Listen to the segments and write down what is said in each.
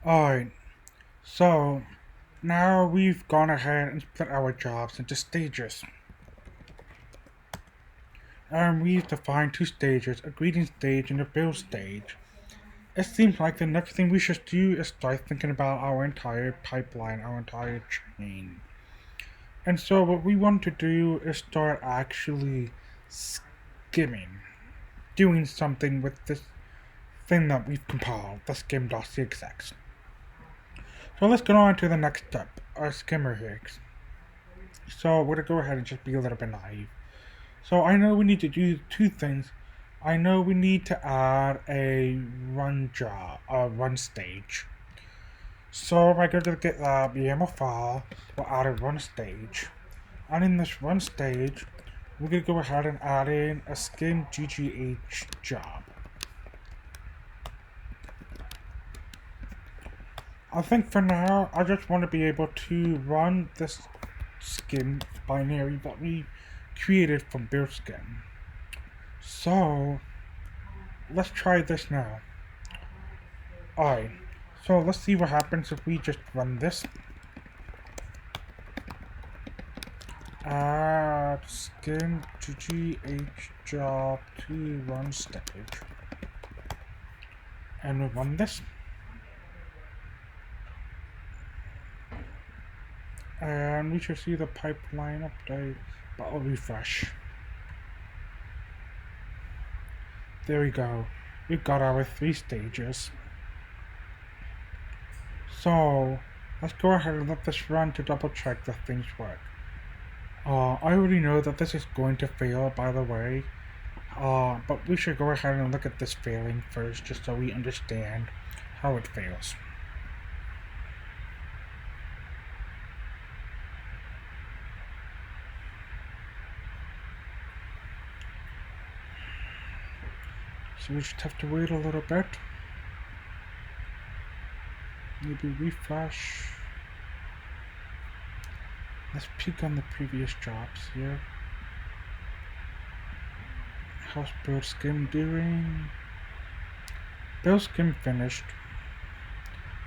Alright, so now we've gone ahead and split our jobs into stages. And we've defined two stages, a greeting stage and a build stage. It seems like the next thing we should do is start thinking about our entire pipeline, our entire chain. And so what we want to do is start actually skimming, doing something with this thing that we've compiled, the skim.cxx. So let's go on to the next step, our skimmer Higgs. So we're gonna go ahead and just be a little bit naive. So I know we need to do two things. I know we need to add a run stage. So if I go to get the YAML file, we'll add a run stage. And in this run stage, we're gonna go ahead and add in a skim ggh job. I think for now, I just want to be able to run this skim binary that we created from build skim. So let's try this now. Alright, so let's see what happens if we just run this. Add skim ggh job to run stage. And we'll run this. And we should see the pipeline update, but I'll refresh. There we go. We've got our 3 stages. So let's go ahead and let this run to double check that things work. I already know that this is going to fail, by the way, but we should go ahead and look at this failing first, just so we understand how it fails. So we just have to wait a little bit. Maybe refresh. Let's peek on the previous jobs here. How's build skim doing? Build skim finished.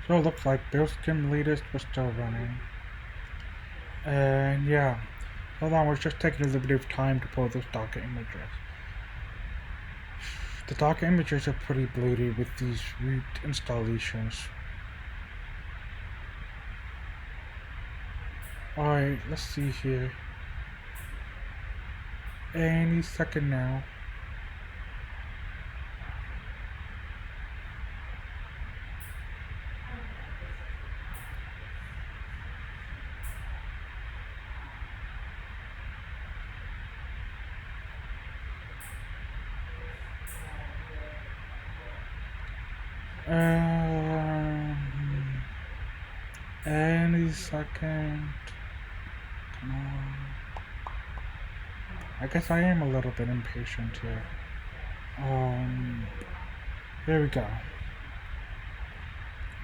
So it looks like build skim latest was still running. And yeah, hold on, we're just taking a little bit of time to pull those Docker images. The Docker images are pretty bloated with these root installations. Alright, let's see here. Any second now. Any second. Come on. I guess I am a little bit impatient here. There we go.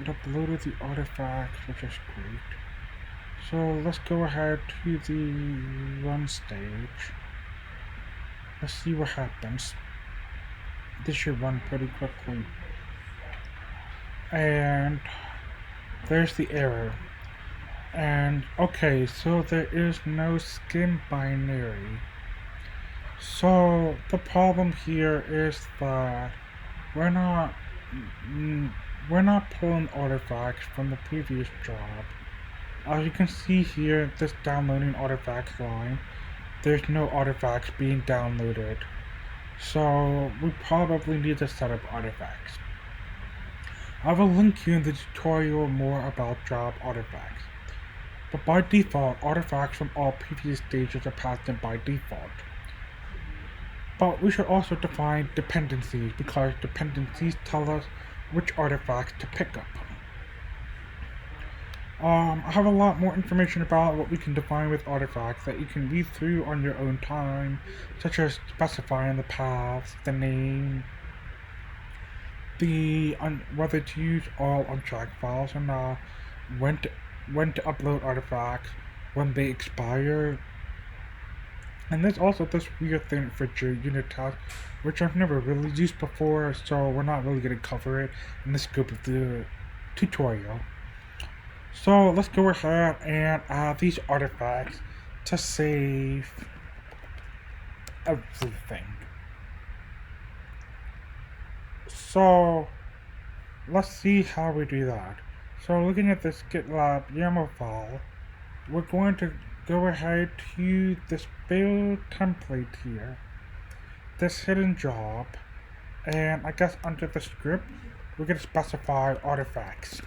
It uploaded the artifact, which is great. So let's go ahead to the run stage. Let's see what happens. This should run pretty quickly. And there's the error. And okay, so there is no skim binary. So the problem here is that we're not pulling artifacts from the previous job. As you can see here, this downloading artifacts line, there's no artifacts being downloaded. So we probably need to set up artifacts. I will link you in the tutorial more about job artifacts. But by default, artifacts from all previous stages are passed in by default. But we should also define dependencies, because dependencies tell us which artifacts to pick up. I have a lot more information about what we can define with artifacts that you can read through on your own time, such as specifying the paths, the name, whether to use all untracked files or not, when to upload artifacts, when they expire. And there's also this weird thing for unit tests, which I've never really used before, so we're not really going to cover it in the scope of the tutorial. So let's go ahead and add these artifacts to save everything. So let's see how we do that. So looking at this GitLab YAML file, we're going to go ahead to this build template here, this hidden job, and I guess under the script, we're going to specify artifacts.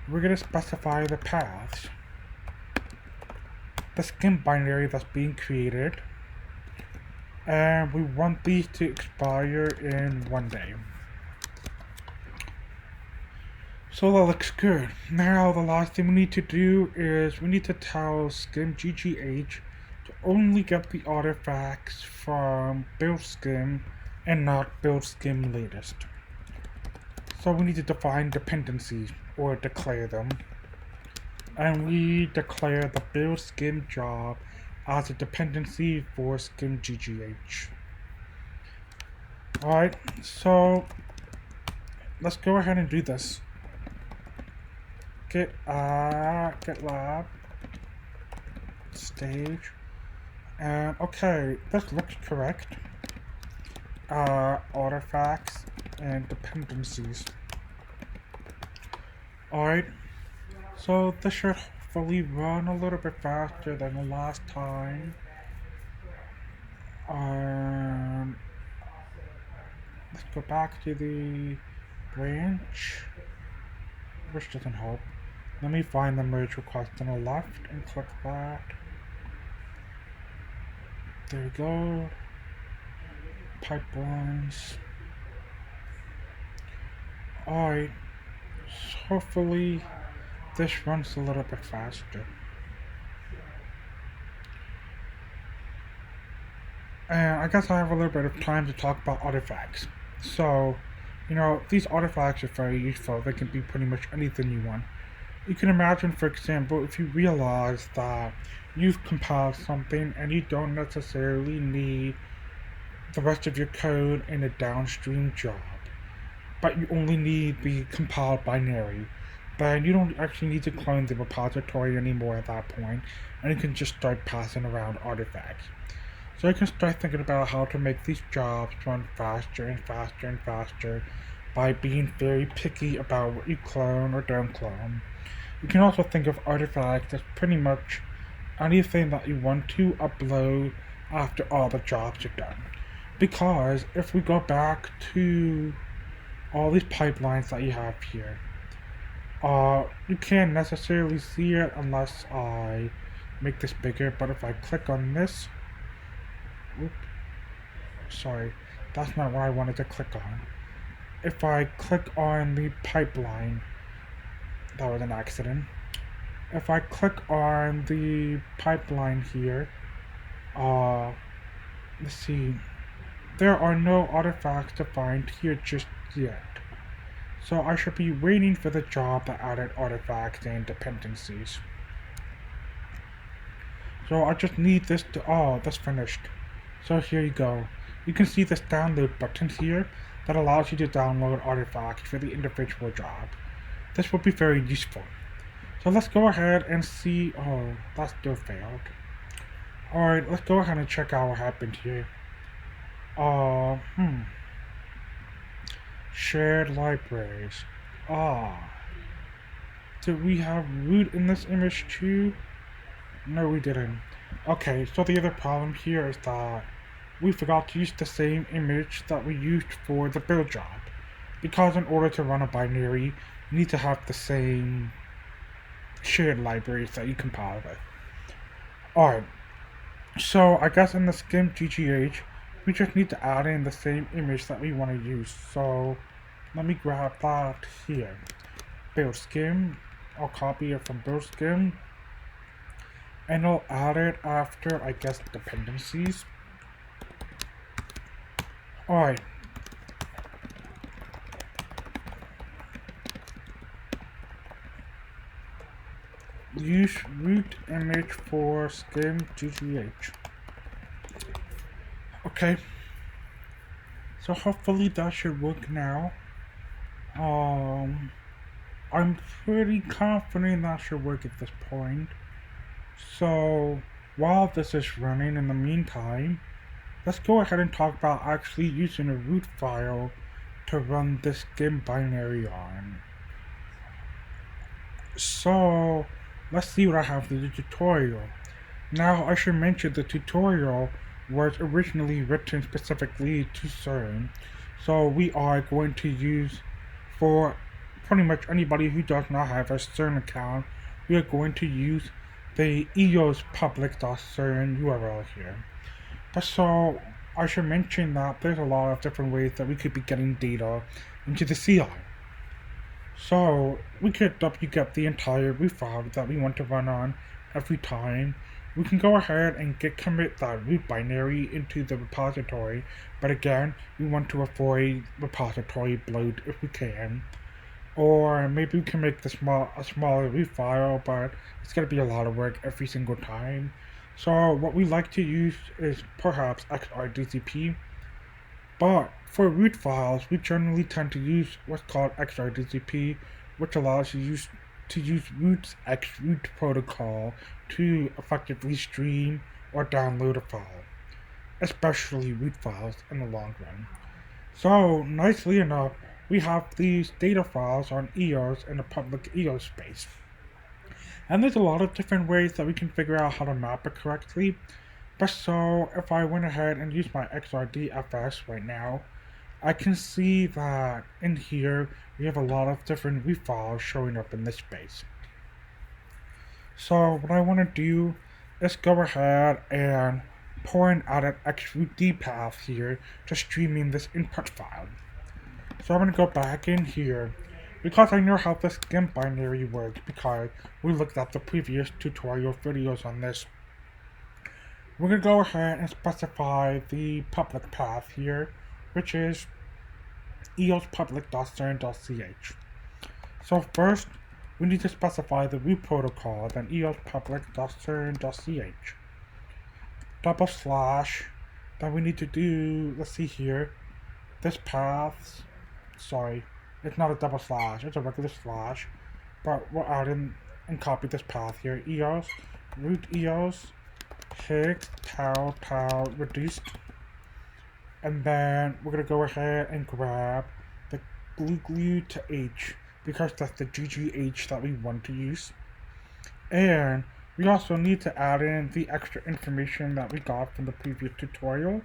We're going to specify the paths, the skim binary that's being created, and we want these to expire in 1 day. So that looks good. Now the last thing we need to do is we need to tell skim ggh to only get the artifacts from build skim and not build skim latest. So we need to define dependencies or declare them. And we declare the build skim job as a dependency for skim ggh. Alright, so let's go ahead and do this. GitLab stage, and okay, this looks correct. Artifacts and dependencies. Alright, so this should hopefully run a little bit faster than the last time. Let's go back to the branch, which doesn't help. Let me find the merge request on the left and click that. There we go. Pipelines. Alright. Hopefully this runs a little bit faster. And I guess I have a little bit of time to talk about artifacts. So, these artifacts are very useful. They can be pretty much anything you want. You can imagine, for example, if you realize that you've compiled something and you don't necessarily need the rest of your code in a downstream job, but you only need the compiled binary, then you don't actually need to clone the repository anymore at that point, and you can just start passing around artifacts. So you can start thinking about how to make these jobs run faster and faster and faster by being very picky about what you clone or don't clone. You can also think of artifacts as pretty much anything that you want to upload after all the jobs are done. Because if we go back to all these pipelines that you have here, you can't necessarily see it unless I make this bigger, but if I click on this, sorry, that's not what I wanted to click on. If I click on the pipeline, that was an accident. If I click on the pipeline here, let's see, there are no artifacts to find here just yet. So I should be waiting for the job that added artifacts and dependencies. So I just need this to, that's finished. So here you go. You can see this download button here that allows you to download artifacts for the individual job. This will be very useful. So let's go ahead and see, that still failed. Alright, let's go ahead and check out what happened here. Shared libraries. Did we have root in this image too? No, we didn't. Okay, so the other problem here is that we forgot to use the same image that we used for the build job. Because in order to run a binary, you need to have the same shared libraries that you compile with. Alright, so I guess in the skim ggh, we just need to add in the same image that we want to use. So let me grab that here. Build skim, I'll copy it from build skim, and I'll add it after, I guess, dependencies. Alright. Use root image for skim ggh. Okay. So hopefully that should work now. I'm pretty confident that should work at this point. So, while this is running in the meantime, let's go ahead and talk about actually using a root file to run this skim binary on. So, let's see what I have in the tutorial. Now, I should mention the tutorial was originally written specifically to CERN. So we are going to use, for pretty much anybody who does not have a CERN account, we are going to use the EOS public.cern URL here. But so, I should mention that there's a lot of different ways that we could be getting data into the CI. So we could get the entire root file that we want to run on every time. We can go ahead and commit that root binary into the repository, but again, we want to avoid repository bloat if we can. Or maybe we can make a smaller root file, but it's going to be a lot of work every single time. So what we like to use is perhaps XRDCP. But for root files, we generally tend to use what's called XRDCP, which allows you to use root's xroot protocol to effectively stream or download a file, especially root files in the long run. So, nicely enough, we have these data files on EOS in the public EOS space. And there's a lot of different ways that we can figure out how to map it correctly. But so, if I went ahead and used my XRDFS right now, I can see that in here we have a lot of different root files showing up in this space. So what I want to do is go ahead and pour an added xrootd path here to streaming this input file. So I'm going to go back in here because I know how the skim binary works because we looked at the previous tutorial videos on this. We're going to go ahead and specify the public path here, which is eospublic.cern.ch. So first, we need to specify the root protocol, then eospublic.cern.ch. Double slash, then we need to do, let's see here, this path, sorry, it's not a double slash, it's a regular slash, but we'll add in and copy this path here, eos, root eos, Higgs, tau, reduced, and then we're going to go ahead and grab the glue to H because that's the GGH that we want to use. And we also need to add in the extra information that we got from the previous tutorial,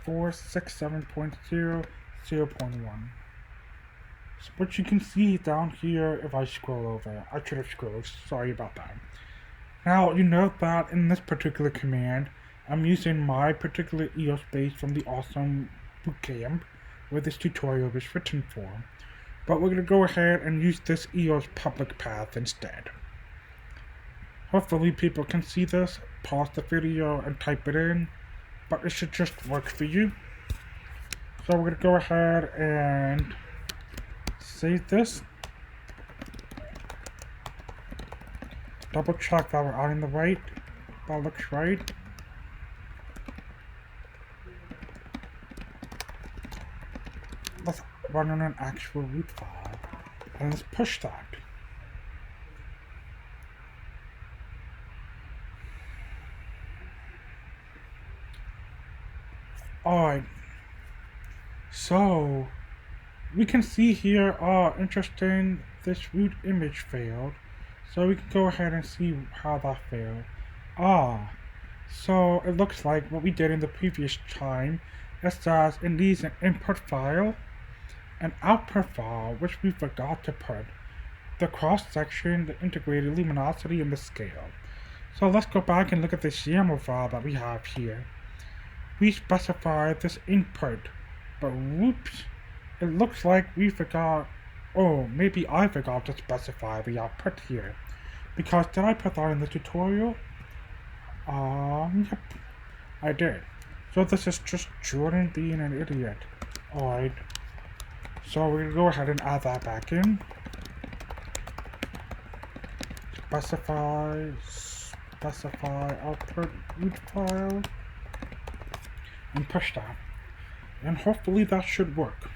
467.0, 0.1. Which you can see down here if I scroll over. I should have scrolled, sorry about that. Now, you note that in this particular command, I'm using my particular EOS base from the awesome bootcamp where this tutorial was written for. But we're going to go ahead and use this EOS public path instead. Hopefully people can see this, pause the video and type it in, but it should just work for you. So we're going to go ahead and save this. Double check that we're adding the right. That looks right. Let's run on an actual root file. And let's push that. Alright. So we can see here, interesting, this root image failed. So we can go ahead and see how that failed. So it looks like what we did in the previous time is that it needs an input file, an output file, which we forgot to put, the cross section, the integrated luminosity, and the scale. So let's go back and look at this YAML file that we have here. We specified this input, but whoops, it looks like we forgot. Oh, maybe I forgot to specify the output here. Because did I put that in the tutorial? Yep, I did. So this is just Jordan being an idiot. Alright. So we're gonna go ahead and add that back in. Specify output root file. And push that. And hopefully that should work.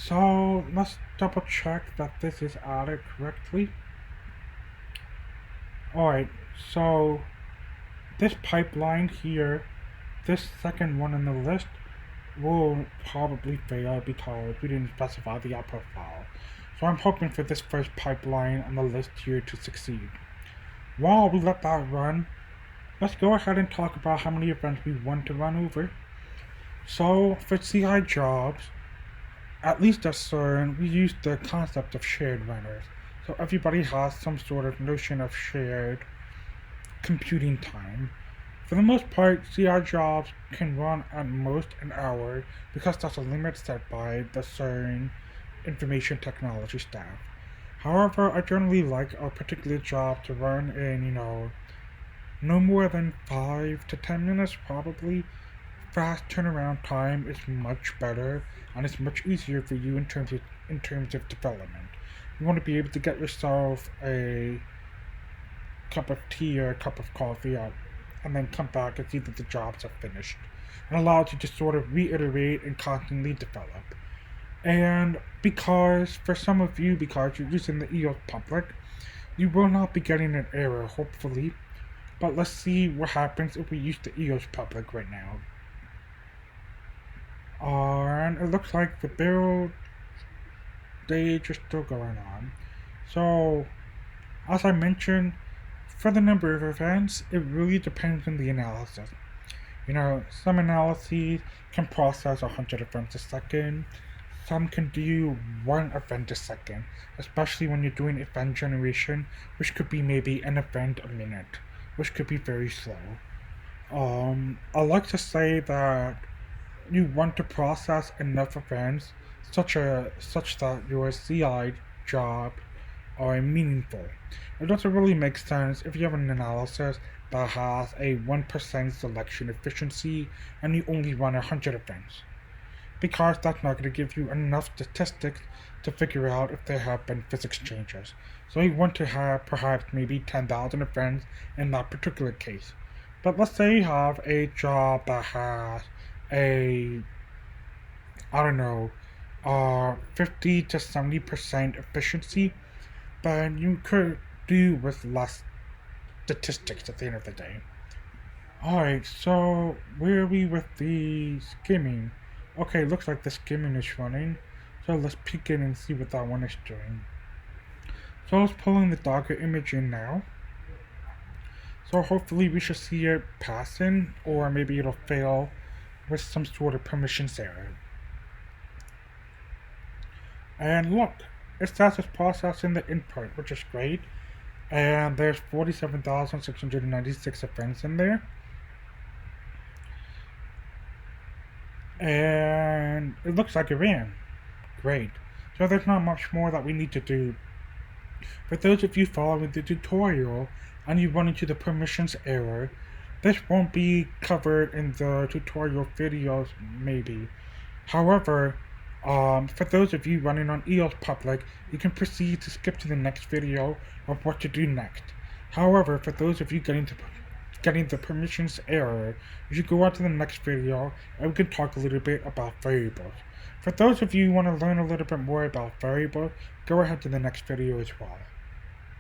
So let's double check that this is added correctly. Alright, so this pipeline here, this second one in the list, will probably fail because we didn't specify the output file. So I'm hoping for this first pipeline on the list here to succeed. While we let that run, let's go ahead and talk about how many events we want to run over. So for CI jobs, at least at CERN, we use the concept of shared runners. So everybody has some sort of notion of shared computing time. For the most part, CI jobs can run at most an hour because that's a limit set by the CERN information technology staff. However, I generally like a particular job to run in, no more than 5 to 10 minutes probably. Fast turnaround time is much better and it's much easier for you in terms of development. You want to be able to get yourself a cup of tea or a cup of coffee out and then come back and see that the jobs are finished. And allows you to sort of reiterate and constantly develop. And because for some of you, because you're using the EOS public, you will not be getting an error, hopefully. But let's see what happens if we use the EOS public right now. And it looks like the build stage is still going on. So, as I mentioned, for the number of events, it really depends on the analysis. Some analyses can process 100 events a second. Some can do 1 event a second, especially when you're doing event generation, which could be maybe an event a minute, which could be very slow. I like to say that you want to process enough events such that your CI job are meaningful. It doesn't really make sense if you have an analysis that has a 1% selection efficiency and you only run 100 events, because that's not going to give you enough statistics to figure out if there have been physics changes. So you want to have perhaps maybe 10,000 events in that particular case. But let's say you have a job that has a, I don't know, 50 to 70% efficiency, but you could do with less statistics at the end of the day. Alright, so where are we with the skimming? Okay, looks like the skimming is running. So let's peek in and see what that one is doing. So it's pulling the Docker image in now. So hopefully we should see it passing, or maybe it'll fail with some sort of permissions error. And look, it says it's processing the input, which is great. And there's 47,696 events in there. And it looks like it ran. Great. So there's not much more that we need to do. For those of you following the tutorial and you run into the permissions error, this won't be covered in the tutorial videos, maybe. However, for those of you running on EOS Public, you can proceed to skip to the next video of what to do next. However, for those of you getting the permissions error, you should go on to the next video and we can talk a little bit about variables. For those of you who want to learn a little bit more about variables, go ahead to the next video as well.